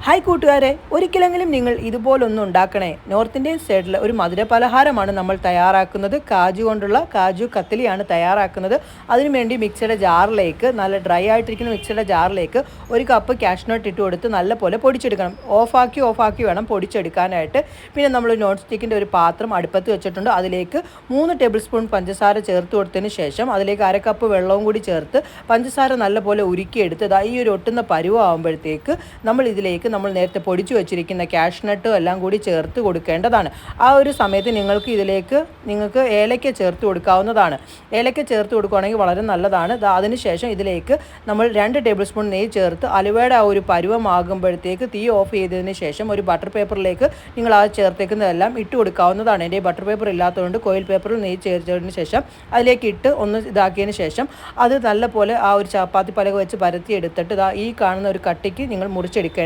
Hi കൂട്ടുകാരെ, ഒരിക്കലെങ്കിലും നിങ്ങൾ ഇതുപോലൊന്നും ഉണ്ടാക്കണേ. നോർത്ത് ഇന്ത്യൻ സ്റ്റൈലിൽ ഒരു മധുര പലഹാരമാണ് നമ്മൾ തയ്യാറാക്കുന്നത്. കാജു കത്തലിയാണ് തയ്യാറാക്കുന്നത്. അതിനുവേണ്ടി മിക്സിയുടെ ജാറിലേക്ക്, നല്ല ഡ്രൈ ആയിട്ടിരിക്കുന്ന മിക്സിയുടെ ജാറിലേക്ക് 1 കപ്പ് കാഷ്നട്ട് ഇട്ട് കൊടുത്ത് നല്ലപോലെ പൊടിച്ചെടുക്കണം. ഓഫാക്കി വേണം പൊടിച്ചെടുക്കാനായിട്ട്. പിന്നെ നമ്മൾ നോൺ സ്റ്റിക്കിൻ്റെ ഒരു പാത്രം അടുപ്പത്ത് വെച്ചിട്ടുണ്ട്. അതിലേക്ക് 3 ടേബിൾ സ്പൂൺ പഞ്ചസാര ചേർത്ത് കൊടുത്തതിന് ശേഷം അതിലേക്ക് 1 കപ്പ് വെള്ളവും കൂടി ചേർത്ത് പഞ്ചസാര നല്ലപോലെ ഉരുക്കിയെടുത്ത് ഈ ഒരു ഒട്ടുന്ന പരുവാകുമ്പോഴത്തേക്ക് നമ്മൾ നേരത്തെ പൊടിച്ചു വെച്ചിരിക്കുന്ന കാഷ്നട്ടും എല്ലാം കൂടി ചേർത്ത് കൊടുക്കേണ്ടതാണ്. ആ ഒരു സമയത്ത് നിങ്ങൾക്ക് ഏലക്ക ചേർത്ത് കൊടുക്കാവുന്നതാണ്. ഏലക്ക ചേർത്ത് കൊടുക്കുകയാണെങ്കിൽ വളരെ നല്ലതാണ്. അതിനുശേഷം ഇതിലേക്ക് നമ്മൾ 2 ടേബിൾ സ്പൂൺ നെയ്യ് ചേർത്ത് അലുവയുടെ ആ ഒരു പരുവമാകുമ്പോഴത്തേക്ക് തീ ഓഫ് ചെയ്തതിന് ശേഷം ഒരു ബട്ടർ പേപ്പറിലേക്ക് നിങ്ങൾ ആ ചേർത്തേക്കുന്നതെല്ലാം ഇട്ട് കൊടുക്കാവുന്നതാണ്. എൻ്റെ ബട്ടർ പേപ്പർ ഇല്ലാത്തതുകൊണ്ട് കോയിൽ പേപ്പറിൽ നെയ്യ് ചേർത്തതിന് ശേഷം അതിലേക്ക് ഇട്ട് ഒന്ന് ഇതാക്കിയതിന് ശേഷം അത് നല്ലപോലെ ആ ഒരു ചപ്പാത്തി പലക വെച്ച് പരത്തി എടുത്തിട്ട് ഈ കാണുന്ന ഒരു കട്ടിക്ക് നിങ്ങൾ മുറിച്ചെടുക്കേണ്ടത്.